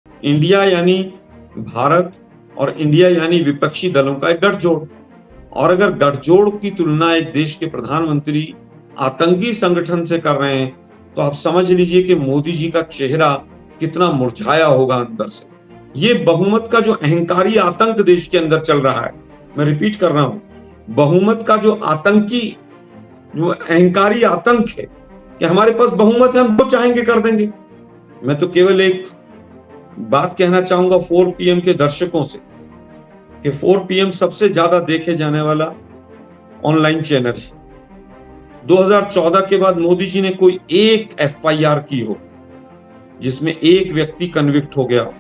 India यानी भारत और India यानी विपक्षी दलों का एक गठजोड़। और अगर गठजोड़ की तुलना एक देश के प्रधानमंत्री आतंकी संगठन से कर रहे हैं, तो आप समझ लीजिए कि मोदी जी का चेहरा कितना मुरझाया होगा अंदर से। ये बहुमत का जो अहंकारी आतंक देश के अंदर चल रहा है, मैं रिपीट कर रहा हूं, बहुमत का जो आतंकी, जो अहंकारी आतंक है कि हमारे पास बहुमत है, हम जो चाहेंगे कर देंगे। मैं तो केवल एक बात कहना चाहूंगा 4 PM के दर्शकों से कि 4 PM सबसे ज्यादा देखे जाने वाला ऑनलाइन चैनल है। 2014 के बाद मोदी जी ने कोई एक FIR की हो जिसमें एक व्यक्ति कन्विक्ट हो गया हो,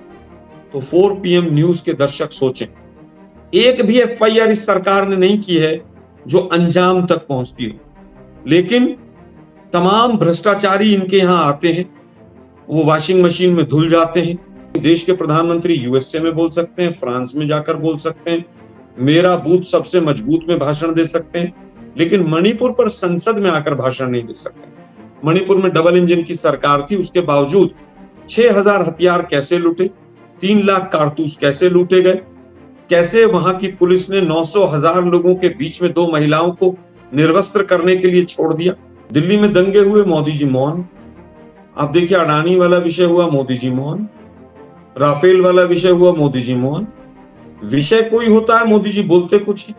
तो 4 PM न्यूज के दर्शक सोचें, एक भी FIR इस सरकार ने नहीं की है जो अंजाम तक पहुंचती हो। लेकिन तमाम भ्रष्टाचारी इनके यहां आते हैं, वो वॉशिंग मशीन में धुल जाते हैं। देश के प्रधानमंत्री USA में बोल सकते हैं, फ्रांस में जाकर बोल सकते हैं, मेरा बूथ सबसे मजबूत में भाषण दे सकते हैं, लेकिन मणिपुर पर संसद में आकर भाषण नहीं दे सकते। मणिपुर में डबल इंजन की सरकार थी, उसके बावजूद 6000 हथियार कैसे लूटे, 3 लाख कारतूस कैसे लूटे गए, कैसे वहां की पुलिस ने 900,000 लोगों के बीच में 2 महिलाओं को निर्वस्त्र करने के लिए छोड़ दिया। दिल्ली में दंगे हुए, मोदी जी मौन। आप देखिए, अडानी वाला विषय हुआ, मोदी जी मौन। राफेल वाला विषय हुआ, मोदी जी मौन। विषय कोई होता है, मोदी जी बोलते कुछ है।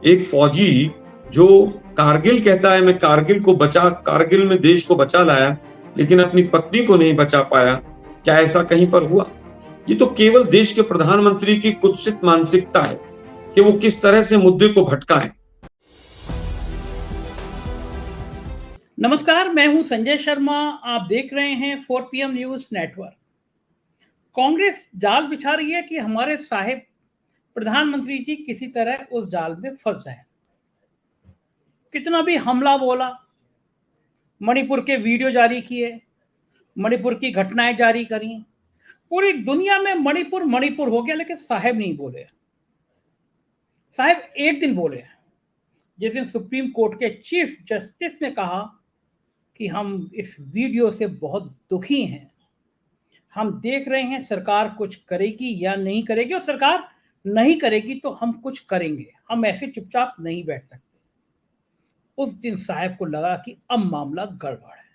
एक फौजी जो कारगिल कहता है, मैं कारगिल में देश को बचा लाया, लेकिन अपनी पत्नी को नहीं बचा पाया, क्या ऐसा कहीं पर हुआ? ये तो केवल देश के प्रधानमंत्री की कुत्सित मानसिकता है कि वो किस तरह से मुद्दे को भटकाएं। नमस्कार, मैं हूं संजय शर्मा। आप देख रहे हैं 4 PM न्यूज नेटवर्क। कांग्रेस जाल बिछा रही है कि हमारे साहिब प्रधानमंत्री जी किसी तरह उस जाल में फंस जाए। कितना भी हमला बोला, मणिपुर के वीडियो जारी किए, मणिपुर की घटनाएं जारी करी, पूरी दुनिया में मणिपुर मणिपुर हो गया, लेकिन साहिब नहीं बोले। साहिब एक दिन बोले, जिस दिन सुप्रीम कोर्ट के चीफ जस्टिस ने कहा कि हम इस वीडियो से बहुत दुखी हैं, हम देख रहे हैं सरकार कुछ करेगी या नहीं करेगी, और सरकार नहीं करेगी तो हम कुछ करेंगे, हम ऐसे चुपचाप नहीं बैठ सकते। उस दिन साहब को लगा कि अब मामला गड़बड़ है।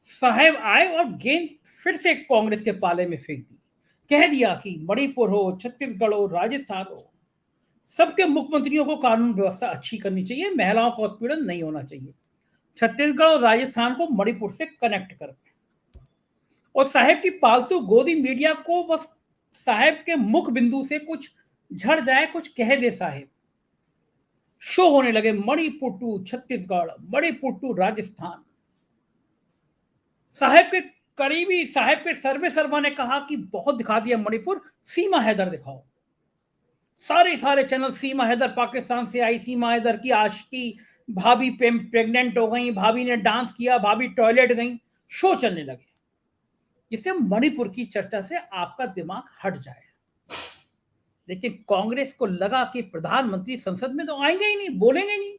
साहब आए और गेंद फिर से कांग्रेस के पाले में फेंक दी। कह दिया कि मणिपुर हो, छत्तीसगढ़ हो, राजस्थान हो, सबके मुख्यमंत्रियों को कानून व्यवस्था अच्छी करनी चाहिए, महिलाओं का उत्पीड़न नहीं होना चाहिए। छत्तीसगढ़ और राजस्थान को मणिपुर से कनेक्ट कर, और साहेब की पालतू गोदी मीडिया को बस साहेब के मुख बिंदु से कुछ झड़ जाए, कुछ कह दे, साहेब शो होने लगे। Manipur to Chhattisgarh, Manipur to Rajasthan. साहेब के करीबी, साहेब के सर्वे सर्वा ने कहा कि बहुत दिखा दिया मणिपुर, सीमा हैदर दिखाओ। सारे चैनल सीमा हैदर पाकिस्तान से आई, सीमा हैदर की आशिकी, भाभी प्रेग्नेंट हो गई, भाभी ने डांस किया, भाभी टॉयलेट गई, शो चलने लगे, जिससे मणिपुर की चर्चा से आपका दिमाग हट जाए। लेकिन कांग्रेस को लगा कि प्रधानमंत्री संसद में तो आएंगे ही नहीं, बोलेंगे नहीं,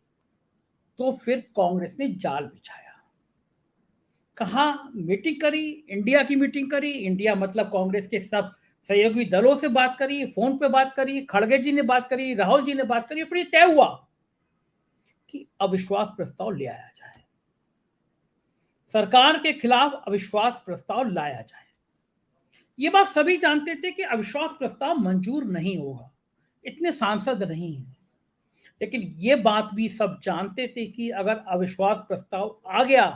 तो फिर कांग्रेस ने जाल बिछाया। कहा मीटिंग करी, इंडिया की मीटिंग करी। इंडिया मतलब कांग्रेस के सब सहयोगी दलों से बात करी, फोन पे बात करी, खड़गे जी ने बात करी, राहुल जी ने बात करी। फिर तय हुआ कि अविश्वास प्रस्ताव ले आया जाए, सरकार के खिलाफ अविश्वास प्रस्ताव लाया जाए। ये बात सभी जानते थे कि अविश्वास प्रस्ताव मंजूर नहीं होगा, इतने सांसद नहीं हैं। लेकिन ये बात भी सब जानते थे कि अगर अविश्वास प्रस्ताव आ गया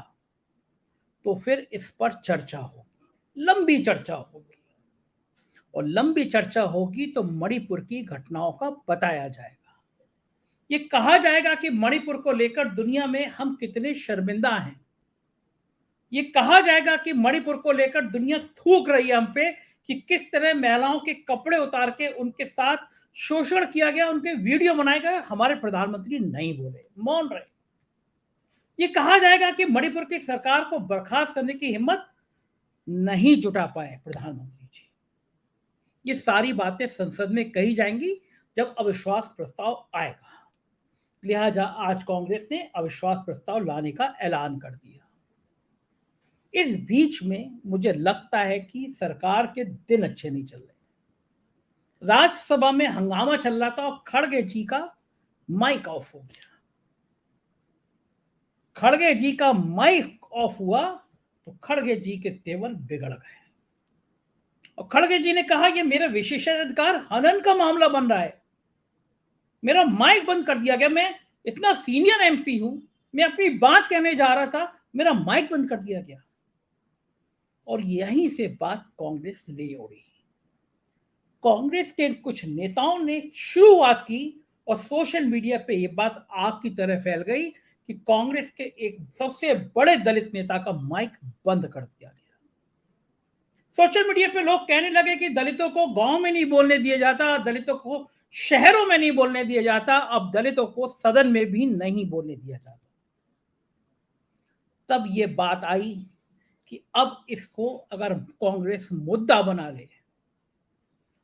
तो फिर इस पर चर्चा होगी, लंबी चर्चा होगी, और लंबी चर्चा होगी तो मणिपुर की घटनाओं का बताया जाएगा। ये कहा जाएगा कि मणिपुर को लेकर दुनिया में हम कितने शर्मिंदा हैं। ये कहा जाएगा कि मणिपुर को लेकर दुनिया थूक रही है हम पे, कि किस तरह महिलाओं के कपड़े उतार के उनके साथ शोषण किया गया, उनके वीडियो बनाए गए। हमारे प्रधानमंत्री नहीं बोले, मौन रहे। ये कहा जाएगा कि मणिपुर की सरकार को बर्खास्त करने की हिम्मत नहीं जुटा पाए प्रधानमंत्री जी। ये सारी बातें संसद में कही जाएंगी जब अविश्वास प्रस्ताव आएगा। लिहाजा आज कांग्रेस ने अविश्वास प्रस्ताव लाने का ऐलान कर दिया। इस बीच में मुझे लगता है कि सरकार के दिन अच्छे नहीं चल रहे। राज्यसभा में हंगामा चल रहा था और खड़गे जी का माइक ऑफ हो गया। खड़गे जी का माइक ऑफ हुआ तो खड़गे जी के तेवर बिगड़ गए और खड़गे जी ने कहा ये मेरा विशेषाधिकार हनन का मामला बन रहा है, मेरा माइक बंद कर दिया गया, मैं इतना सीनियर एमपी हूं, मैं अपनी बात कहने जा रहा था, मेरा माइक बंद कर दिया गया। और यहीं से बात कांग्रेस ले उड़ी। कांग्रेस के कुछ नेताओं ने शुरुआत की और सोशल मीडिया पे ये बात आग की तरह फैल गई कि कांग्रेस के एक सबसे बड़े दलित नेता का माइक बंद कर दिया गया। सोशल मीडिया पे लोग कहने लगे कि दलितों को गांव में नहीं बोलने दिया जाता, दलितों को शहरों में नहीं बोलने दिया जाता, अब दलितों को सदन में भी नहीं बोलने दिया जाता। तब ये बात आई कि अब इसको अगर कांग्रेस मुद्दा बना ले,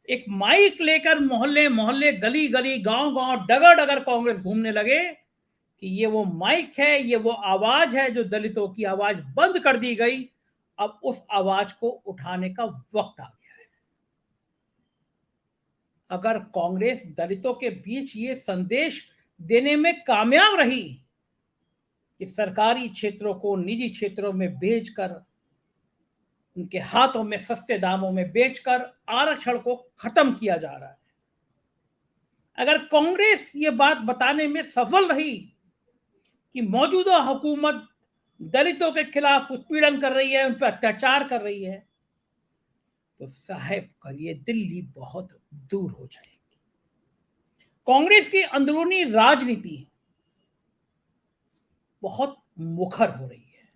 एक माइक लेकर मोहल्ले मोहल्ले, गली गली, गांव गांव, डगर डगर कांग्रेस घूमने लगे कि ये वो माइक है, ये वो आवाज है जो दलितों की आवाज बंद कर दी गई, अब उस आवाज को उठाने का वक्त आ गया है। अगर कांग्रेस दलितों के बीच ये संदेश देने में कामयाब रही कि सरकारी क्षेत्रों को निजी क्षेत्रों में बेचकर, उनके हाथों में सस्ते दामों में बेचकर आरक्षण को खत्म किया जा रहा है, अगर कांग्रेस ये बात बताने में सफल रही कि मौजूदा हुकूमत दलितों के खिलाफ उत्पीड़न कर रही है, उन पर अत्याचार कर रही है, तो साहब करिए दिल्ली बहुत दूर हो जाएगी। कांग्रेस की अंदरूनी राजनीति बहुत मुखर हो रही है।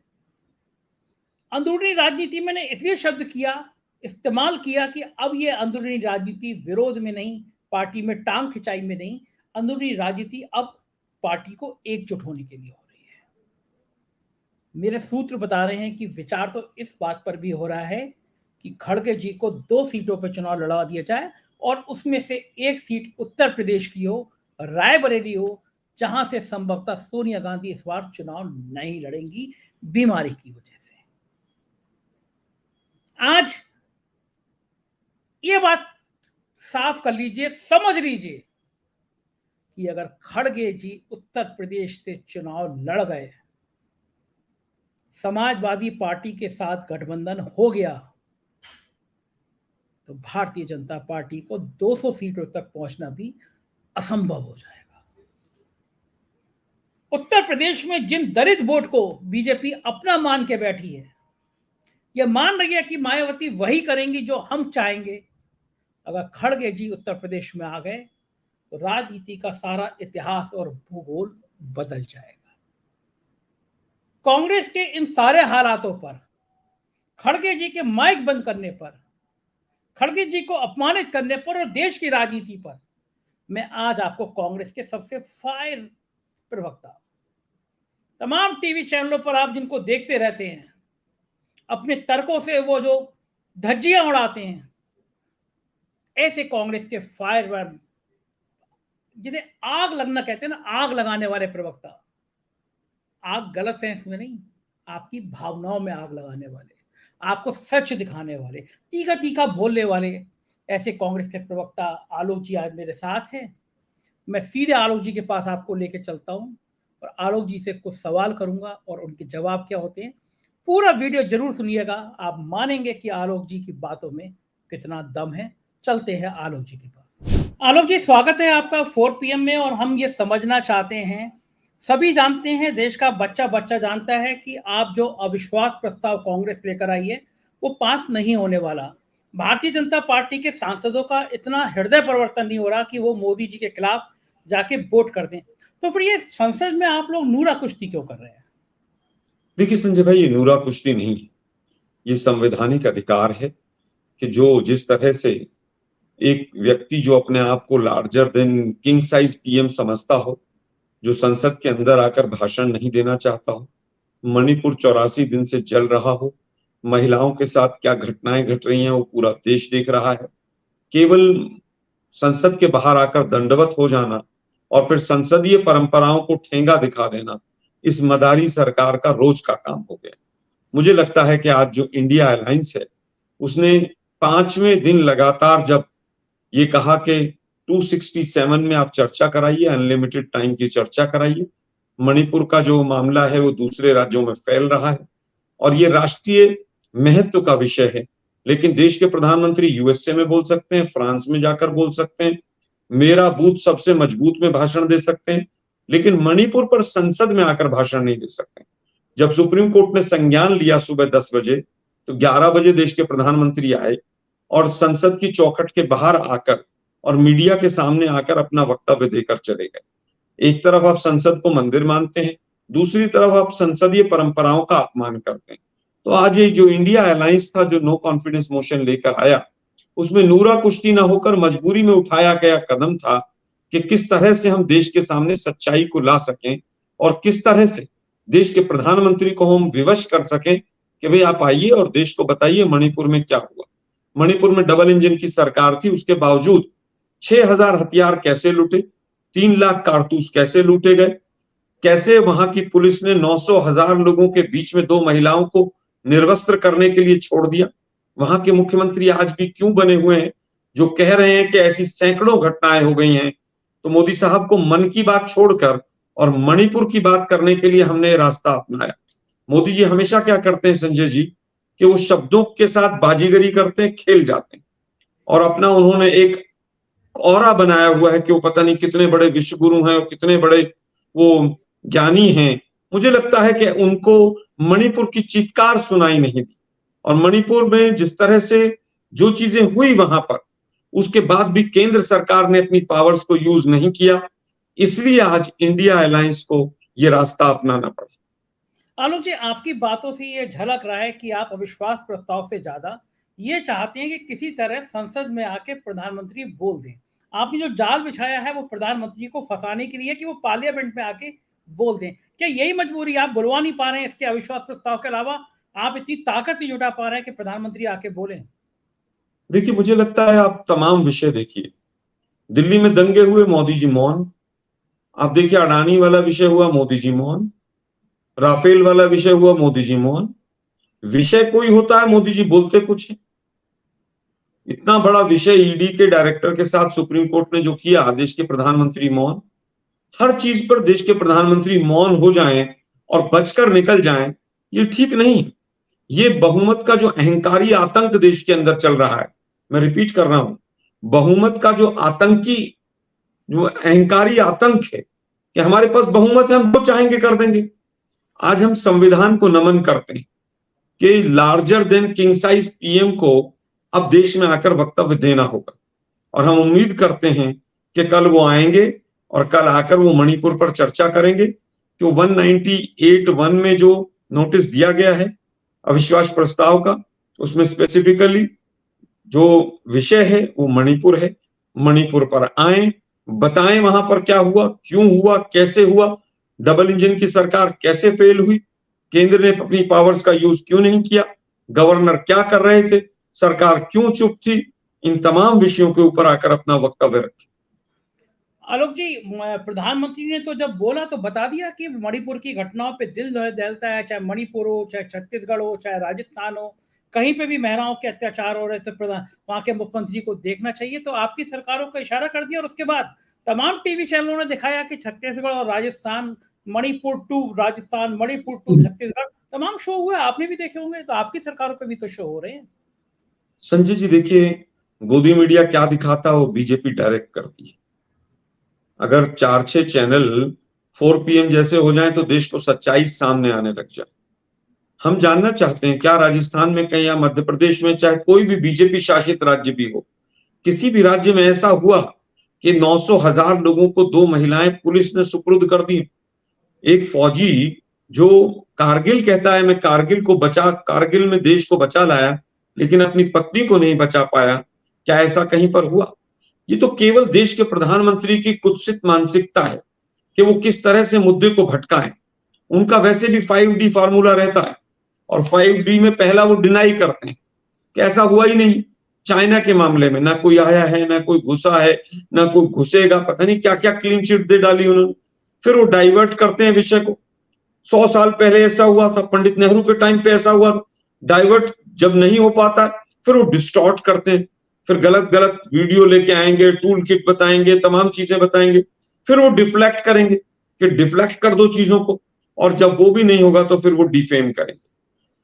अंदरूनी राजनीति मैंने इसलिए शब्द इस्तेमाल किया कि अब ये अंदरूनी राजनीति विरोध में नहीं, पार्टी में टांग खिंचाई में नहीं, अंदरूनी राजनीति अब पार्टी को एकजुट होने के लिए हो रही है। मेरे सूत्र बता रहे हैं कि विचार तो इस बात पर भी हो रहा है कि खड़गे जी को 2 सीटों पर चुनाव लड़वा दिया जाए और उसमें से एक सीट उत्तर प्रदेश की हो, रायबरेली हो, जहां से संभवतः सोनिया गांधी इस बार चुनाव नहीं लड़ेंगी बीमारी की वजह से। आज ये बात साफ कर लीजिए, समझ लीजिए कि अगर खड़गे जी उत्तर प्रदेश से चुनाव लड़ गए, समाजवादी पार्टी के साथ गठबंधन हो गया, तो भारतीय जनता पार्टी को 200 सीटों तक पहुंचना भी असंभव हो जाएगा। उत्तर प्रदेश में जिन दलित वोट को बीजेपी अपना मान के बैठी है, यह मान रही है कि मायावती वही करेंगी जो हम चाहेंगे, अगर खड़गे जी उत्तर प्रदेश में आ गए तो राजनीति का सारा इतिहास और भूगोल बदल जाएगा। कांग्रेस के इन सारे हालातों पर, खड़गे जी के माइक बंद करने पर, खड़गे जी को अपमानित करने पर और देश की राजनीति पर, मैं आज आपको कांग्रेस के सबसे फायर प्रवक्ता, तमाम टीवी चैनलों पर आप जिनको देखते रहते हैं, अपने तर्कों से वो जो धज्जियां उड़ाते हैं, ऐसे कांग्रेस के फायर, जिन्हें आग लगना कहते हैं ना, आग लगाने वाले प्रवक्ता, आग गलत सेंस में नहीं, आपकी भावनाओं में आग लगाने वाले, आपको सच दिखाने वाले, तीखा तीखा बोलने वाले, ऐसे कांग्रेस के प्रवक्ता आलोक जी आज मेरे साथ हैं। मैं सीधे आलोक जी के पास आपको लेके चलता हूं और आलोक जी से कुछ सवाल करूंगा और उनके जवाब क्या होते हैं। पूरा वीडियो जरूर सुनिएगा, आप मानेंगे कि आलोक जी की बातों में कितना दम है। चलते हैं आलोक जी के पास। आलोक जी, स्वागत है आपका 4 PM में। और हम ये समझना चाहते हैं, सभी जानते हैं, देश का बच्चा बच्चा जानता है कि आप जो अविश्वास प्रस्ताव कांग्रेस लेकर आई है वो पास नहीं होने वाला। भारतीय जनता पार्टी के सांसदों का इतना हृदय परिवर्तन नहीं हो रहा कि वो मोदी जी के खिलाफ जाके वोट कर दें, तो फिर ये संसद में आप लोग नूरा कुश्ती क्यों कर रहे हैं? देखिए संजय भाई, ये नूरा कुश्ती नहीं है, ये संवैधानिक अधिकार है कि जो जिस तरह से एक व्यक्ति जो अपने आप को larger than king size PM समझता हो, जो संसद के अंदर आकर भाषण नहीं देना चाहता हो, मणिपुर 84 दिन से जल रहा हो, महिलाओं के साथ क्या घटनाएं घट रही हैं वो पूरा देश देख रहा है, केवल संसद के बाहर आकर दंडवत हो जाना और फिर संसदीय परंपराओं को ठेंगा दिखा देना इस मदारी सरकार का रोज का काम हो गया। मुझे लगता है कि आज जो इंडिया अलायंस है उसने 5वें दिन लगातार जब ये कहा कि 267 में आप चर्चा कराइए, अनलिमिटेड टाइम की चर्चा कराइए। मणिपुर का जो मामला है वो दूसरे राज्यों में फैल रहा है और ये राष्ट्रीय महत्व का विषय है, लेकिन देश के प्रधानमंत्री यूएसए में बोल सकते हैं, फ्रांस में जाकर बोल सकते हैं, मेरा बूथ सबसे मजबूत में भाषण दे सकते हैं, लेकिन मणिपुर पर संसद में आकर भाषण नहीं दे सकते। जब सुप्रीम कोर्ट ने संज्ञान लिया सुबह 10 बजे, तो 11 बजे देश के प्रधानमंत्री आए और संसद की चौखट के बाहर आकर और मीडिया के सामने आकर अपना वक्तव्य देकर चले गए। एक तरफ आप संसद को मंदिर मानते हैं, दूसरी तरफ आप संसदीय परंपराओं का अपमान करते हैं। तो आज ये जो इंडिया अलायंस था, जो नो कॉन्फिडेंस मोशन लेकर आया, उसमें नूरा कुश्ती ना होकर मजबूरी में उठाया गया कदम था कि किस तरह से हम देश के सामने सच्चाई को ला सकें और किस तरह से देश के प्रधानमंत्री को हम विवश कर सकें कि भाई आप आइए और देश को बताइए मणिपुर में क्या हुआ। मणिपुर में डबल इंजन की सरकार थी, उसके बावजूद 6000 हथियार कैसे लूटे, 3 लाख कारतूस कैसे लूटे गए, कैसे वहां की पुलिस ने 900,000 लोगों के बीच में 2 महिलाओं को निर्वस्त्र करने के लिए छोड़ दिया। वहां के मुख्यमंत्री आज भी क्यों बने हुए हैं जो कह रहे हैं कि ऐसी सैकड़ों घटनाएं हो गई हैं। तो मोदी साहब को मन की बात छोड़कर और मणिपुर की बात करने के लिए हमने रास्ता अपनाया। मोदी जी हमेशा क्या करते हैं संजय जी, कि वो शब्दों के साथ बाजीगरी करते हैं, खेल जाते हैं और अपना उन्होंने एक ऑरा बनाया हुआ है कि वो पता नहीं कितने बड़े विश्व गुरु हैं और कितने बड़े वो ज्ञानी हैं। मुझे लगता है कि उनको मणिपुर की चीत्कार सुनाई नहीं दी और मणिपुर में जिस तरह से जो चीजें हुई वहां पर, उसके बाद भी केंद्र सरकार ने अपनी पावर्स को यूज नहीं किया, इसलिए आज इंडिया अलायंस को ये रास्ता अपनाना पड़ा। आलोक जी, आपकी बातों से ये झलक रहा है कि आप अविश्वास प्रस्ताव से ज्यादा ये चाहते हैं कि किसी तरह संसद में आके प्रधानमंत्री बोल दें। आपने जो जाल बिछाया है वो प्रधानमंत्री को फंसाने के लिए कि वो पार्लियामेंट में आके बोल दें। क्या यही मजबूरी, आप बुलवा नहीं पा रहे हैं इसके अविश्वास प्रस्ताव के अलावा, आप इतनी ताकत नहीं जुटा पा रहे हैं कि प्रधानमंत्री आके बोले? देखिए, मुझे लगता है आप तमाम विषय देखिए, दिल्ली में दंगे हुए, मोदी जी मौन। आप देखिए अडानी वाला विषय हुआ, मोदी जी मौन। राफेल वाला विषय हुआ, मोदी जी मौन। विषय कोई होता है, मोदी जी बोलते कुछ है। इतना बड़ा विषय ईडी के डायरेक्टर के साथ सुप्रीम कोर्ट ने जो किया, देश के प्रधानमंत्री मौन। हर चीज पर देश के प्रधानमंत्री मौन हो जाएं और बचकर निकल जाएं, ये ठीक नहीं है। ये बहुमत का जो अहंकारी आतंक देश के अंदर चल रहा है, मैं रिपीट कर रहा हूं, बहुमत का जो आतंकी जो अहंकारी आतंक है कि हमारे पास बहुमत है, हम जो चाहेंगे कर देंगे। आज हम संविधान को नमन करते हैं कि larger than king size PM को अब देश में आकर वक्तव्य देना होगा और हम उम्मीद करते हैं कि कल वो आएंगे और कल आकर वो मणिपुर पर चर्चा करेंगे कि 198(1) में जो नोटिस दिया गया है अविश्वास प्रस्ताव का, उसमें स्पेसिफिकली जो विषय है वो मणिपुर है। मणिपुर पर आए, बताएं वहां पर क्या हुआ, क्यों हुआ, कैसे हुआ, डबल इंजन की सरकार कैसे फेल हुई, केंद्र ने अपनी पावर्स का यूज क्यों नहीं किया, गवर्नर क्या कर रहे थे, सरकार क्यों चुप थी। इन तमाम विषयों के ऊपर आकर अपना वक्तव्य रखें। आलोक जी, प्रधानमंत्री ने तो जब बोला तो बता दिया कि मणिपुर की घटनाओं पे दिल दहलता है, चाहे मणिपुर हो, चाहे छत्तीसगढ़ हो, चाहे राजस्थान हो, कहीं पे भी महिलाओं के अत्याचार हो रहे थे, वहां के मुख्यमंत्री को देखना चाहिए। तो आपकी सरकारों को इशारा कर दिया और उसके बाद तमाम टीवी चैनलों ने दिखाया कि छत्तीसगढ़ और राजस्थान, मणिपुर टू राजस्थान, मणिपुर टू छत्तीसगढ़, तमाम शो हुए, आपने भी देखे होंगे। तो आपकी सरकारों पे भी तो शो हो रहे हैं। संजय जी देखिए, गोदी मीडिया क्या दिखाता है वो बीजेपी डायरेक्ट करती है। अगर 4-6 चैनल 4 PM जैसे हो जाएं तो देश को सच्चाई सामने आने लग जाए। हम जानना चाहते हैं क्या राजस्थान में कहीं या मध्य प्रदेश में, चाहे कोई भी बीजेपी शासित राज्य भी हो, किसी भी राज्य में ऐसा हुआ कि 900,000 लोगों को 2 महिलाएं पुलिस ने सुपुर्द कर दी। एक फौजी जो कारगिल कहता है मैं कारगिल में देश को बचा लाया, लेकिन अपनी पत्नी को नहीं बचा पाया, क्या ऐसा कहीं पर हुआ? ये तो केवल देश के प्रधानमंत्री की कुत्सित मानसिकता है कि वो किस तरह से मुद्दे को भटकाएं। उनका वैसे भी 5D फार्मूला रहता है और 5D में पहला वो डिनाई करते हैं कि ऐसा हुआ ही नहीं। चाइना के मामले में ना कोई आया है, ना कोई घुसा है, ना कोई घुसेगा, पता नहीं क्या क्या क्लीन चिट दे डाली उन्होंने। फिर वो डाइवर्ट करते हैं विषय को। 100 साल पहले ऐसा हुआ था, पंडित नेहरू के टाइम पे ऐसा हुआ था। डाइवर्ट जब नहीं हो पाता फिर वो डिस्टॉर्ट करते हैं, फिर गलत गलत वीडियो लेके आएंगे, टूल किट बताएंगे, तमाम चीजें बताएंगे, फिर वो डिफ्लेक्ट करेंगे कि डिफ्लेक्ट कर दो चीजों को, और जब वो भी नहीं होगा तो फिर वो डिफेम करेंगे।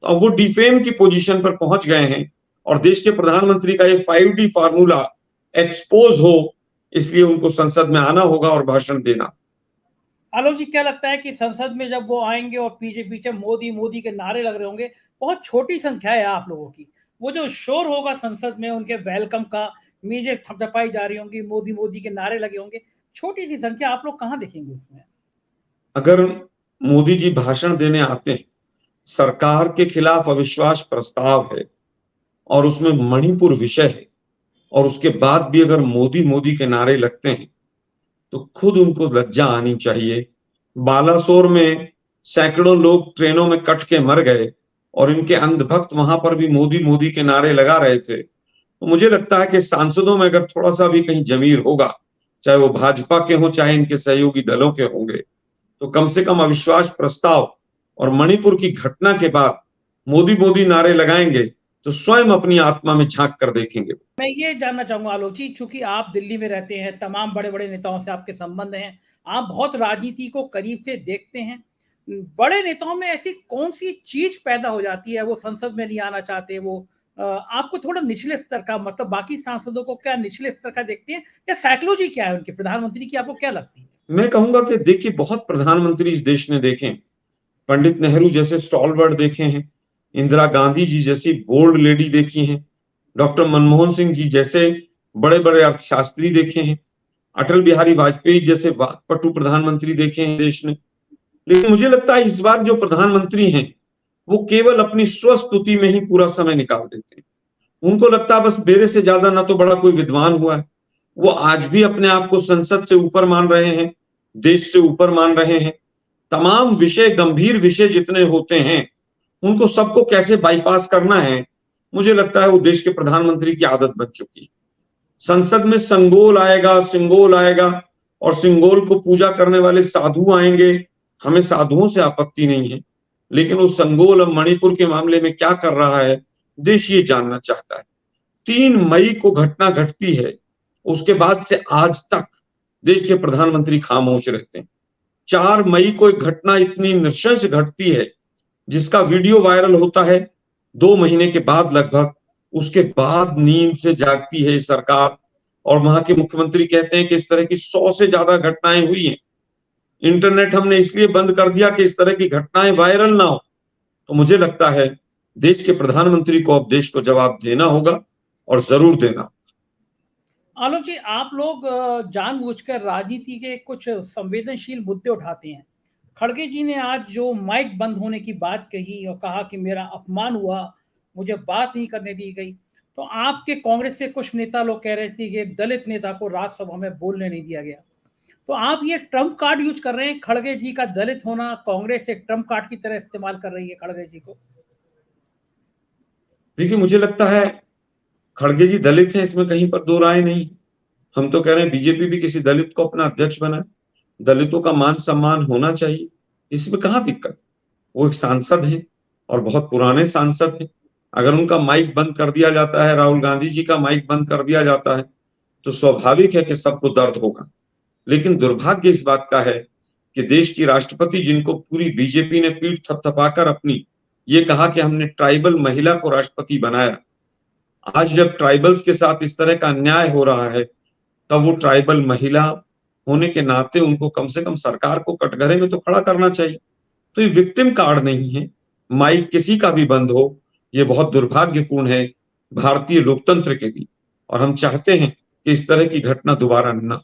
तो अब वो डिफेम की पोजीशन पर पहुंच गए हैं और देश के प्रधानमंत्री का ये 5D फार्मूला एक्सपोज हो, इसलिए उनको संसद में आना होगा और भाषण देना। आलोक जी, क्या लगता है कि संसद में जब वो आएंगे और पीछे पीछे मोदी मोदी के नारे लग रहे होंगे, बहुत छोटी संख्या है आप लोगों की, वो जो शोर होगा संसद में उनके वेलकम का, मेजें थपथपाई जा रही होंगी, मोदी मोदी के नारे लगे होंगे, छोटी सी संख्या, आप लोग कहाँ देखेंगे उसमें? अगर मोदी जी भाषण देने आते हैं, सरकार के खिलाफ अविश्वास प्रस्ताव है और उसमें मणिपुर विषय है, और उसके बाद भी अगर मोदी मोदी के नारे लगते हैं तो खुद उनको लज्जा आनी चाहिए। बालासोर में सैकड़ों लोग ट्रेनों में कट के मर गए और इनके अंधभक्त वहां पर भी मोदी मोदी के नारे लगा रहे थे। तो मुझे लगता है कि सांसदों में अगर थोड़ा सा भी कहीं जमीर होगा, चाहे वो भाजपा के हो चाहे इनके सहयोगी दलों के होंगे, तो कम से कम अविश्वास प्रस्ताव और मणिपुर की घटना के बाद मोदी मोदी नारे लगाएंगे तो स्वयं अपनी आत्मा में झांक कर देखेंगे। मैं ये जानना चाहूंगा आलोक जी, चूंकि आप दिल्ली में रहते हैं, तमाम बड़े बड़े नेताओं से आपके संबंध हैं, आप बहुत राजनीति को करीब से देखते हैं, बड़े नेताओं में ऐसी कौन सी चीज पैदा हो जाती है, वो संसद में नहीं आना चाहते, वो आपको थोड़ा निचले स्तर का, मतलब बाकी सांसदों को क्या निचले स्तर का देखते हैं, या साइकोलॉजी क्या है उनके, प्रधानमंत्री की आपको क्या लगती है? मैं कहूंगा कि देखिए, बहुत प्रधानमंत्री इस देश ने देखे, पंडित नेहरू जैसे स्टॉलवर्ड देखे हैं, इंदिरा गांधी जी जैसी बोल्ड लेडी देखी हैं, डॉक्टर मनमोहन सिंह जी जैसे बड़े बड़े अर्थशास्त्री देखे हैं, अटल बिहारी वाजपेयी जैसे वाकपटु प्रधानमंत्री देखे हैं देश ने। लेकिन मुझे लगता है इस बार जो प्रधानमंत्री हैं वो केवल अपनी स्वस्तुति में ही पूरा समय निकाल देते हैं। उनको लगता है बस मेरे से ज्यादा ना तो बड़ा कोई विद्वान हुआ है। वो आज भी अपने आप को संसद से ऊपर मान रहे हैं, देश से ऊपर मान रहे हैं। तमाम विषय, गंभीर विषय जितने होते हैं, उनको सबको कैसे बाईपास करना है, मुझे लगता है वो देश के प्रधानमंत्री की आदत बन चुकी है। संसद में संगोल आएगा, सिंगोल आएगा और सिंगोल को पूजा करने वाले साधु आएंगे, हमें साधुओं से आपत्ति नहीं है, लेकिन वो संगोल अब मणिपुर के मामले में क्या कर रहा है, देश ये जानना चाहता है। 3 मई को घटना घटती है, उसके बाद से आज तक देश के प्रधानमंत्री खामोश रहते हैं। 4 मई को एक घटना इतनी नृशंस घटती है जिसका वीडियो वायरल होता है 2 महीने के बाद लगभग, उसके बाद नींद से जागती है सरकार, और वहां के मुख्यमंत्री कहते हैं कि इस तरह की 100 से ज्यादा घटनाएं हुई हैं। इंटरनेट हमने इसलिए बंद कर दिया कि इस तरह की घटनाएं वायरल ना हो। तो मुझे लगता है देश के प्रधानमंत्री को अब देश को जवाब देना होगा, और जरूर देना। आलोक जी, आप लोग जानबूझकर राजनीति के कुछ संवेदनशील मुद्दे उठाते हैं। खड़गे जी ने आज जो माइक बंद होने की बात कही और कहा कि मेरा अपमान हुआ, मुझे बात नहीं करने दी गई, तो आपके कांग्रेस से कुछ नेता लोग कह रहे थे कि एक दलित नेता को राज्यसभा में बोलने नहीं दिया गया। तो आप ये ट्रम्प कार्ड यूज कर रहे हैं, खड़गे जी का दलित होना कांग्रेस एक ट्रम्प कार्ड की तरह इस्तेमाल कर रही है खड़गे जी को। देखिए, मुझे लगता है खड़गे जी दलित हैं, इसमें कहीं पर दो राय नहीं। हम तो कह रहे हैं बीजेपी भी किसी दलित को अपना अध्यक्ष बनाए, दलितों का मान सम्मान होना चाहिए, इसमें कहाँ दिक्कत। वो एक सांसद हैं और बहुत पुराने सांसद हैं। अगर उनका माइक बंद कर दिया जाता है, राहुल गांधी जी का माइक बंद कर दिया जाता है, तो स्वाभाविक है कि सबको दर्द होगा। लेकिन दुर्भाग्य इस बात का है कि देश की राष्ट्रपति, जिनको पूरी बीजेपी ने पीठ थपथपाकर अपनी ये कहा कि हमने ट्राइबल महिला को राष्ट्रपति बनाया, आज जब ट्राइबल्स के साथ इस तरह का अन्याय हो रहा है, तब वो ट्राइबल महिला होने के नाते उनको कम से कम सरकार को कटघरे में तो खड़ा करना चाहिए। तो ये विक्टिम कार्ड नहीं है, माइक किसी का भी बंद हो, ये बहुत दुर्भाग्यपूर्ण है भारतीय लोकतंत्र के लिए, और हम चाहते हैं कि इस तरह की घटना दोबारा न।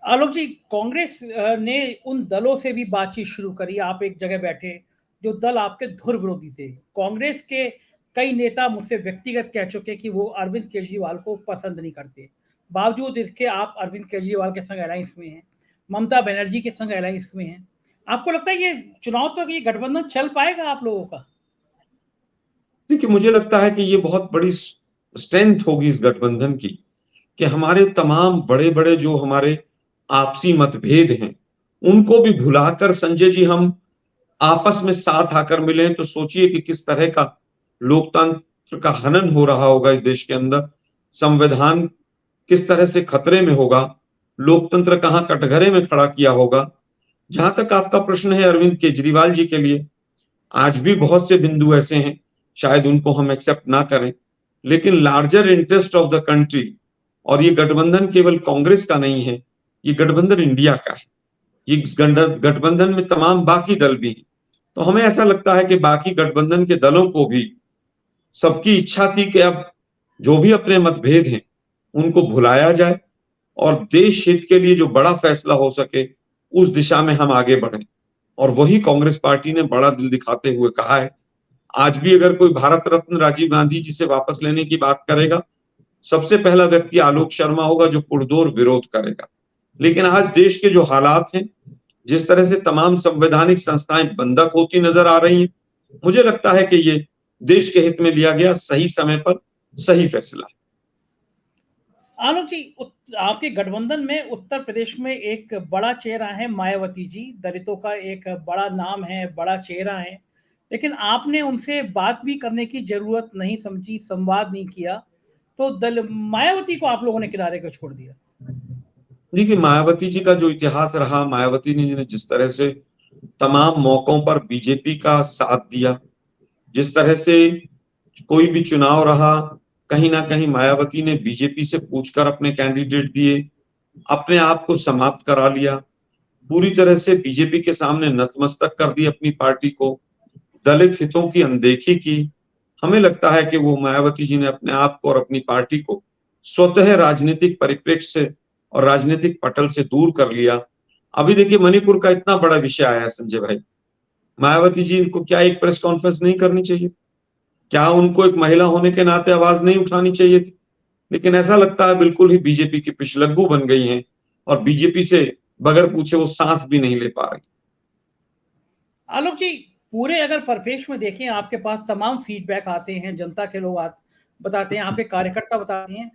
आलोक जी, कांग्रेस ने उन दलों से भी बातचीत शुरू करी, आप एक जगह बैठे, जो दल आपके धुर विरोधी थे। कांग्रेस के कई नेता मुझसे व्यक्तिगत कह चुके कि वो अरविंद केजरीवाल को पसंद नहीं करते, बावजूद इसके आप अरविंद केजरीवाल के संग अलायंस में हैं, ममता बनर्जी के संग अलायंस में हैं। आपको लगता है ये चुनाव तक ये गठबंधन चल पाएगा आप लोगों का? देखिए, मुझे लगता है कि ये बहुत बड़ी स्ट्रेंथ होगी इस गठबंधन की, कि हमारे तमाम बड़े बड़े जो हमारे आपसी मतभेद हैं उनको भी भुलाकर, संजय जी, हम आपस में साथ आकर मिले तो सोचिए कि किस तरह का लोकतंत्र का हनन हो रहा होगा इस देश के अंदर, संविधान किस तरह से खतरे में होगा, लोकतंत्र कहां कटघरे में खड़ा किया होगा। जहां तक आपका प्रश्न है अरविंद केजरीवाल जी के लिए, आज भी बहुत से बिंदु ऐसे हैं, शायद उनको हम एक्सेप्ट ना करें, लेकिन larger interest of the country, और ये गठबंधन केवल कांग्रेस का नहीं है, ये गठबंधन इंडिया का है। ये गठबंधन में तमाम बाकी दल भी हैं। तो हमें ऐसा लगता है कि बाकी गठबंधन के दलों को भी सबकी इच्छा थी कि अब जो भी अपने मतभेद हैं उनको भुलाया जाए और देश हित के लिए जो बड़ा फैसला हो सके उस दिशा में हम आगे बढ़ें। और वही कांग्रेस पार्टी ने बड़ा दिल दिखाते हुए कहा है। आज भी अगर कोई भारत रत्न राजीव गांधी जी से वापस लेने की बात करेगा, सबसे पहला व्यक्ति आलोक शर्मा होगा जो पुरजोर विरोध करेगा। लेकिन आज देश के जो हालात हैं, जिस तरह से तमाम संवैधानिक संस्थाएं बंधक होती नजर आ रही हैं, मुझे लगता है कि ये देश के हित में लिया गया सही समय पर सही फैसला है। आलोक जी, आपके गठबंधन में उत्तर प्रदेश में एक बड़ा चेहरा है मायावती जी, दलितों का एक बड़ा नाम है, बड़ा चेहरा है, लेकिन आपने उनसे बात भी करने की जरूरत नहीं समझी, संवाद नहीं किया, तो मायावती को आप लोगों ने किनारे को छोड़ दिया। देखिए, मायावती जी का जो इतिहास रहा, मायावती ने जिस तरह से तमाम मौकों पर बीजेपी का साथ दिया, जिस तरह से कोई भी चुनाव रहा, कहीं ना कहीं मायावती ने बीजेपी से पूछकर अपने कैंडिडेट दिए, अपने आप को समाप्त करा लिया, पूरी तरह से बीजेपी के सामने नतमस्तक कर दी अपनी पार्टी को, दलित हितों की अनदेखी की। हमें लगता है कि वो मायावती जी ने अपने आप को और अपनी पार्टी को स्वतः राजनीतिक परिप्रेक्ष्य से और राजनीतिक पटल से दूर कर लिया। अभी देखिए, मणिपुर का इतना बड़ा विषय आया है संजय भाई, मायावती जी को क्या एक प्रेस कॉन्फ्रेंस नहीं करनी चाहिए? क्या उनको एक महिला होने के नाते आवाज नहीं उठानी चाहिए थी? लेकिन ऐसा लगता है बिल्कुल ही बीजेपी की पिछलग्गू बन गई हैं और बीजेपी से बगैर पूछे वो सांस भी नहीं ले पा रही। आलोक जी, पूरे अगर परिप्रेक्ष्य में देखें, आपके पास तमाम फीडबैक आते हैं, जनता के लोग बताते हैं, आपके कार्यकर्ता बताते हैं,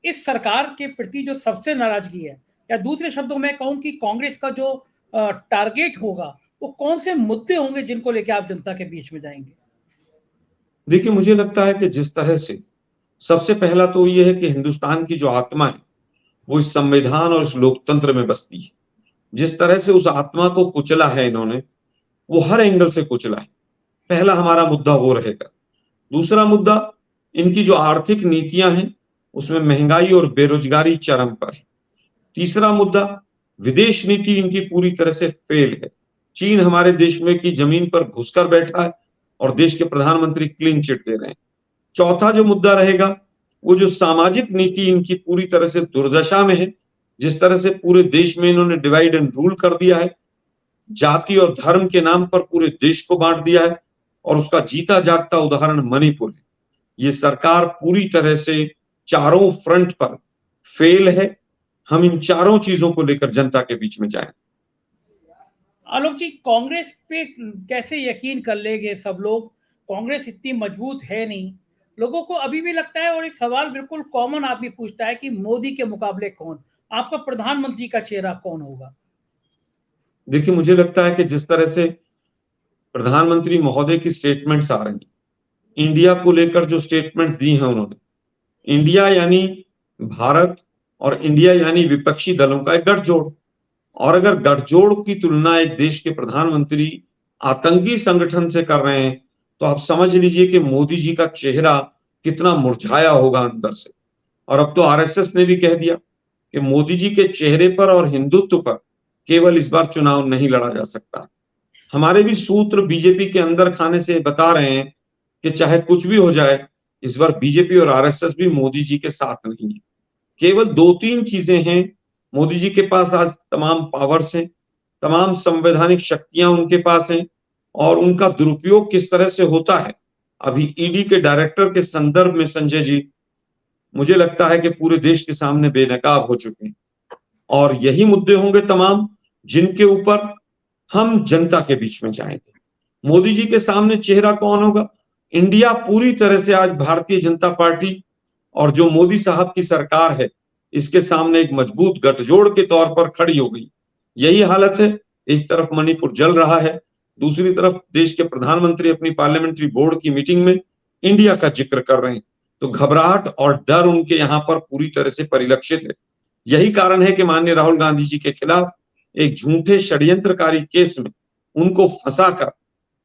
इस सरकार के प्रति जो सबसे नाराजगी है, या दूसरे शब्दों में कहूं कि कांग्रेस का जो टारगेट होगा, वो कौन से मुद्दे होंगे जिनको लेकर आप जनता के बीच में जाएंगे? देखिए, मुझे लगता है कि जिस तरह से सबसे पहला तो ये है कि हिंदुस्तान की जो आत्मा है वो इस संविधान और इस लोकतंत्र में बसती है। जिस तरह से उस आत्मा को कुचला है इन्होंने, वो हर एंगल से कुचला है। पहला हमारा मुद्दा वो रहेगा। दूसरा मुद्दा, इनकी जो आर्थिक नीतियां हैं उसमें महंगाई और बेरोजगारी चरम पर है। तीसरा मुद्दा, विदेश नीति इनकी पूरी तरह से फेल है। चीन हमारे देश में की जमीन पर घुसकर बैठा है और देश के प्रधानमंत्री क्लीन चिट दे रहे हैं। चौथा जो मुद्दा रहेगा, वो जो सामाजिक नीति इनकी पूरी तरह से दुर्दशा में है। जिस तरह से पूरे देश में इन्होंने डिवाइड एंड रूल कर दिया है, जाति और धर्म के नाम पर पूरे देश को बांट दिया है, और उसका जीता जागता उदाहरण मणिपुर है। ये सरकार पूरी तरह से चारों फ्रंट पर फेल है। हम इन चारों चीजों को लेकर जनता के बीच में जाएं। आलोक जी, कांग्रेस पे कैसे यकीन कर लेंगे सब लोग? कांग्रेस इतनी मजबूत है नहीं। लोगों को अभी भी लगता है, और एक सवाल बिल्कुल कॉमन आदमी पूछता है कि मोदी के मुकाबले कौन, आपका प्रधानमंत्री का चेहरा कौन होगा? देखिए, मुझे लगता है कि जिस तरह से प्रधानमंत्री महोदय की स्टेटमेंट्स आ रही हैं, इंडिया को लेकर जो स्टेटमेंट्स दी हैं उन्होंने, इंडिया यानी भारत और इंडिया यानी विपक्षी दलों का एक गठजोड़, और अगर गठजोड़ की तुलना एक देश के प्रधानमंत्री आतंकी संगठन से कर रहे हैं तो आप समझ लीजिए कि मोदी जी का चेहरा कितना मुरझाया होगा अंदर से। और अब तो आरएसएस ने भी कह दिया कि मोदी जी के चेहरे पर और हिंदुत्व पर केवल इस बार चुनाव नहीं लड़ा जा सकता। हमारे भी सूत्र बीजेपी के अंदर खाने से बता रहे हैं कि चाहे कुछ भी हो जाए, इस बार बीजेपी और आरएसएस भी मोदी जी के साथ नहीं है। केवल दो तीन चीजें हैं। मोदी जी के पास आज तमाम पावर्स हैं, तमाम संवैधानिक शक्तियां उनके पास हैं, और उनका दुरुपयोग किस तरह से होता है, अभी ईडी के डायरेक्टर के संदर्भ में संजय जी, मुझे लगता है कि पूरे देश के सामने बेनकाब हो चुके हैं। और यही मुद्दे होंगे तमाम जिनके ऊपर हम जनता के बीच में जाएंगे। मोदी जी के सामने चेहरा कौन होगा? इंडिया पूरी तरह से आज भारतीय जनता पार्टी और जो मोदी साहब की सरकार है, इसके सामने एक मजबूत गठजोड़ के तौर पर खड़ी हो गई। यही हालत है। एक तरफ मणिपुर जल रहा है, दूसरी तरफ देश के प्रधानमंत्री अपनी पार्लियामेंट्री बोर्ड की मीटिंग में इंडिया का जिक्र कर रहे हैं, तो घबराहट और डर उनके यहाँ पर पूरी तरह से परिलक्षित है। यही कारण है कि माननीय राहुल गांधी जी के खिलाफ एक झूठे षड्यंत्रकारी केस में उनको फंसाकर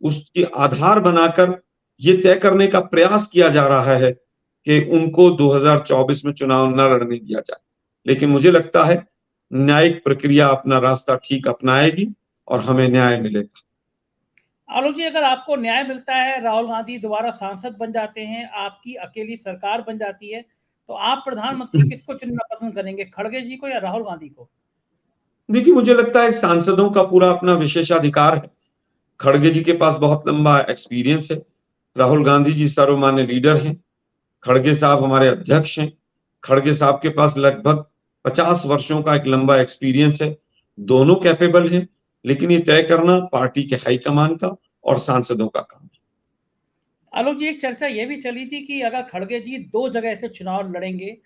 उसकी आधार बनाकर ये तय करने का प्रयास किया जा रहा है कि उनको 2024 में चुनाव न लड़ने दिया जाए। लेकिन मुझे लगता है न्यायिक प्रक्रिया अपना रास्ता ठीक अपनाएगी और हमें न्याय मिलेगा। आलोक जी, अगर आपको न्याय मिलता है, राहुल गांधी दोबारा सांसद बन जाते हैं, आपकी अकेली सरकार बन जाती है, तो आप प्रधानमंत्री किसको चुनना पसंद करेंगे, खड़गे जी को या राहुल गांधी को? देखिए, मुझे लगता है सांसदों का पूरा अपना विशेषाधिकार है। खड़गे जी के पास बहुत लंबा एक्सपीरियंस है। राहुल गांधी जी सर्वमान्य लीडर हैं। खड़गे साहब हमारे अध्यक्ष हैं। खड़गे साहब के पास लगभग 50 वर्षों का एक लंबा एक्सपीरियंस है। दोनों कैपेबल हैं, लेकिन ये तय करना पार्टी के हाईकमान का और सांसदों का काम है। आलोक जी, एक चर्चा ये भी चली थी कि अगर खड़गे जी 2 जगह से चुनाव लड़ेंगे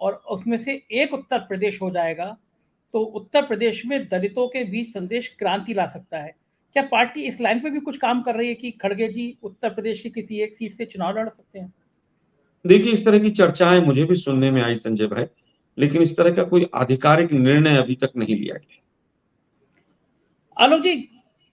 और उसमें से एक उत्तर प्रदेश हो जाएगा, तो उत्तर प्रदेश में दलितों के बीच संदेश क्रांति ला सकता है। क्या पार्टी इस लाइन पे भी कुछ काम कर रही है कि खड़गे जी उत्तर प्रदेश की किसी एक सीट से चुनाव लड़ सकते हैं? देखिए, इस तरह की चर्चाएं मुझे भी सुनने में आई संजय भाई, लेकिन इस तरह का कोई आधिकारिक निर्णय अभी तक नहीं लिया गया। आलोक जी,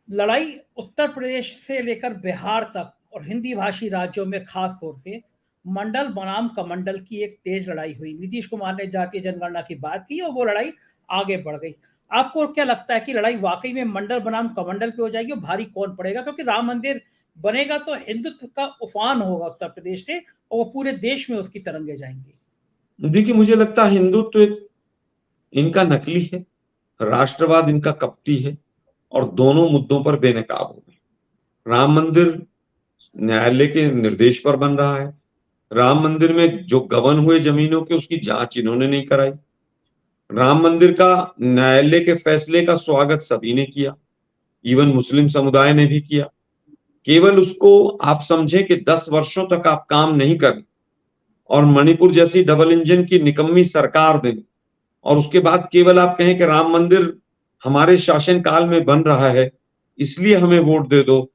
लड़ाई उत्तर प्रदेश से लेकर बिहार तक और हिंदी भाषी राज्यों में खास तौर से मंडल बनाम कमंडल की एक तेज लड़ाई हुई। नीतीश कुमार ने जातीय जनगणना की बात की और वो लड़ाई आगे बढ़ गई। आपको क्या लगता है कि लड़ाई वाकई में मंडल बनाम कमंडल पे हो जाएगी और भारी कौन पड़ेगा? क्योंकि राम मंदिर बनेगा तो हिंदुत्व का उफान होगा उत्तर प्रदेश से और वो पूरे देश में उसकी तरंगे जाएंगी। देखिए, मुझे लगता है हिंदुत्व इनका नकली है, राष्ट्रवाद इनका कपटी है और दोनों मुद्दों पर बेनकाब हो गए। राम मंदिर न्यायालय के निर्देश पर बन रहा है। राम मंदिर में जो गबन हुए जमीनों के उसकी जांच इन्होंने नहीं कराई। राम मंदिर का न्यायालय के फैसले का स्वागत सभी ने किया, इवन मुस्लिम समुदाय ने भी किया। केवल उसको आप समझे कि 10 वर्षों तक आप काम नहीं करें और मणिपुर जैसी डबल इंजन की निकम्मी सरकार दें और उसके बाद केवल आप कहें कि राम मंदिर हमारे शासनकाल में बन रहा है इसलिए हमें वोट दे दो।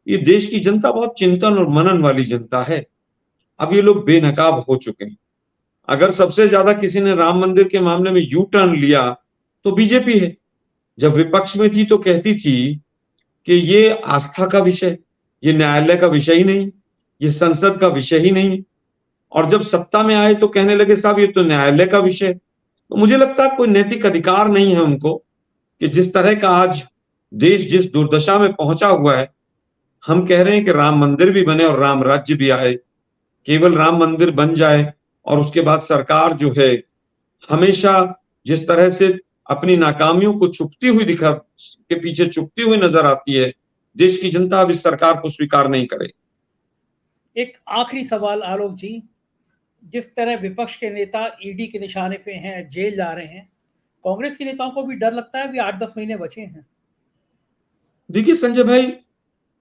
ये देश की जनता बहुत चिंतन और मनन वाली जनता है। अब ये लोग बेनकाब हो चुके हैं। अगर सबसे ज्यादा किसी ने राम मंदिर के मामले में यू टर्न लिया तो बीजेपी है। जब विपक्ष में थी तो कहती थी कि ये आस्था का विषय, ये न्यायालय का विषय ही नहीं, ये संसद का विषय ही नहीं। और जब सत्ता में आए तो कहने लगे साहब ये तो न्यायालय का विषय। तो मुझे लगता है कोई नैतिक अधिकार नहीं है उनको कि जिस तरह का आज देश जिस दुर्दशा में पहुंचा हुआ है, हम कह रहे हैं कि राम मंदिर भी बने और राम राज्य भी आए। केवल राम मंदिर बन जाए और उसके बाद सरकार जो है हमेशा जिस तरह से अपनी नाकामियों को छुपती हुई के पीछे छुपती हुई नजर आती है, देश की जनता अब इस सरकार को स्वीकार नहीं करे। एक आखिरी सवाल आलोक जी, जिस तरह विपक्ष के नेता ईडी के निशाने पे हैं, जेल जा रहे हैं, कांग्रेस के नेताओं को भी डर लगता है? अभी 8-10 महीने बचे हैं। देखिए संजय भाई,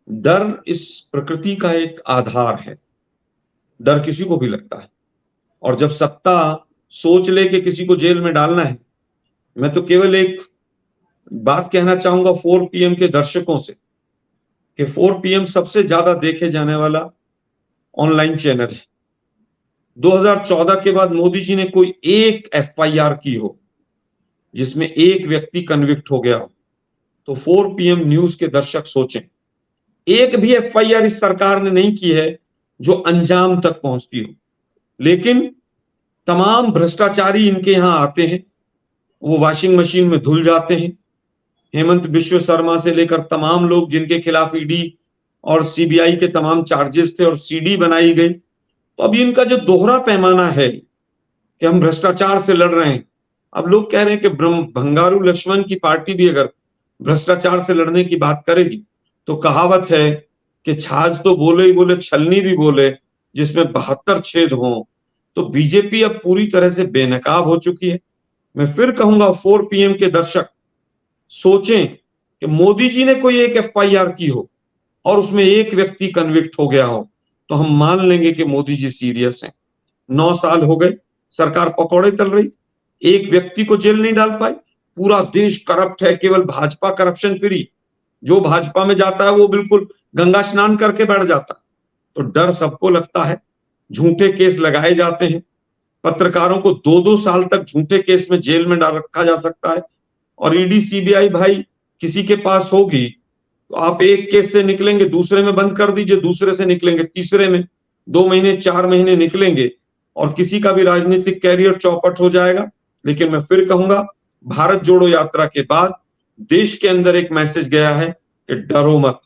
डर इस प्रकृति का एक आधार है। डर किसी को भी लगता है और जब सत्ता सोच ले कि किसी को जेल में डालना है, मैं तो केवल एक बात कहना चाहूंगा 4 PM के दर्शकों से कि 4 PM सबसे ज्यादा देखे जाने वाला ऑनलाइन चैनल है। 2014 के बाद मोदी जी ने कोई एक FIR की हो जिसमें एक व्यक्ति कन्विक्ट हो गया हो, तो 4 PM न्यूज के दर्शक सोचें, एक भी FIR इस सरकार ने नहीं की है जो अंजाम तक पहुंचती हो। लेकिन तमाम भ्रष्टाचारी इनके यहां आते हैं, वो वॉशिंग मशीन में धुल जाते हैं। हेमंत बिश्व शर्मा से लेकर तमाम लोग जिनके खिलाफ ईडी और सीबीआई के तमाम चार्जेस थे और CD बनाई गई, तो अभी इनका जो दोहरा पैमाना है कि हम भ्रष्टाचार से लड़ रहे हैं, अब लोग कह रहे हैं कि भंगारू लक्ष्मण की पार्टी भी अगर भ्रष्टाचार से लड़ने की बात करेगी तो कहावत है कि छाछ तो बोले ही बोले, छलनी भी बोले, जिसमें 72 छेद हों। तो बीजेपी अब पूरी तरह से बेनकाब हो चुकी है। मैं फिर कहूंगा 4 PM के दर्शक सोचें कि मोदी जी ने कोई एक FIR की हो और उसमें एक व्यक्ति कन्विक्ट हो गया हो तो हम मान लेंगे कि मोदी जी सीरियस हैं। 9 साल हो गए, सरकार पकौड़े तल रही, एक व्यक्ति को जेल नहीं डाल पाई। पूरा देश करप्ट है, केवल भाजपा करप्शन फ्री। जो भाजपा में जाता है वो बिल्कुल गंगा स्नान करके बैठ जाता है। तो डर सबको लगता है, झूठे केस लगाए जाते हैं, पत्रकारों को 2-2 साल तक झूठे केस में जेल में डाल रखा जा सकता है। और ईडी सीबीआई भाई किसी के पास होगी तो आप एक केस से निकलेंगे, दूसरे में बंद कर दीजिए, दूसरे से निकलेंगे, तीसरे में 2 महीने 4 महीने निकलेंगे और किसी का भी राजनीतिक कैरियर चौपट हो जाएगा। लेकिन मैं फिर कहूंगा, भारत जोड़ो यात्रा के बाद देश के अंदर एक मैसेज गया है कि डरो मत।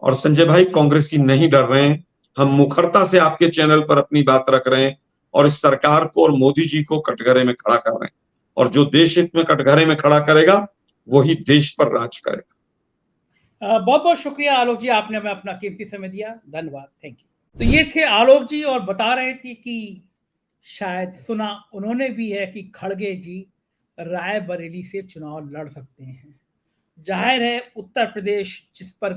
और संजय भाई, कांग्रेसी नहीं डर रहे हैं, हम मुखरता से आपके चैनल पर अपनी बात रख रहे हैं और इस सरकार को और मोदी जी को कटघरे में खड़ा कर रहे हैं। और जो देश हित में कटघरे में खड़ा करेगा वही देश पर राज करेगा। बहुत बहुत शुक्रिया आलोक जी, आपने हमें अपना कीमती समय दिया, धन्यवाद, थैंक यू। तो ये थे आलोक जी और बता रहे थे कि शायद सुना उन्होंने भी है कि खड़गे जी रायबरेली से चुनाव लड़ सकते हैं। जाहिर है उत्तर प्रदेश जिस पर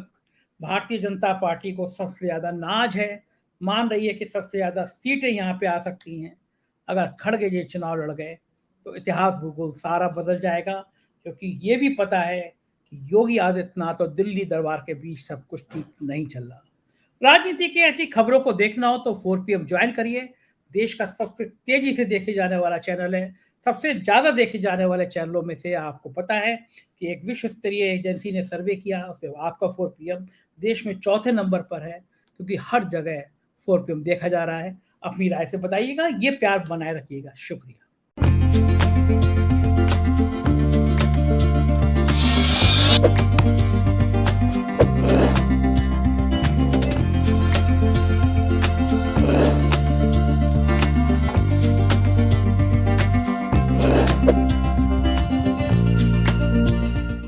भारतीय जनता पार्टी को सबसे ज्यादा नाज है, मान रही है कि सबसे ज्यादा सीटें यहाँ पे आ सकती हैं। अगर खड़गे जी चुनाव लड़ गए तो इतिहास भूगोल सारा बदल जाएगा, क्योंकि ये भी पता है कि योगी आदित्यनाथ और दिल्ली दरबार के बीच सब कुछ ठीक नहीं चल रहा। राजनीति की ऐसी खबरों को देखना हो तो 4 PM ज्वाइन करिए। देश का सबसे तेजी से देखे जाने वाला चैनल है, सबसे ज्यादा देखे जाने वाले चैनलों में से। आपको पता है कि एक विश्व स्तरीय एजेंसी ने सर्वे किया, आपका 4 PM देश में 4थे नंबर पर है, क्योंकि हर जगह 4 PM देखा जा रहा है। अपनी राय से बताइएगा, ये प्यार बनाए रखिएगा। शुक्रिया।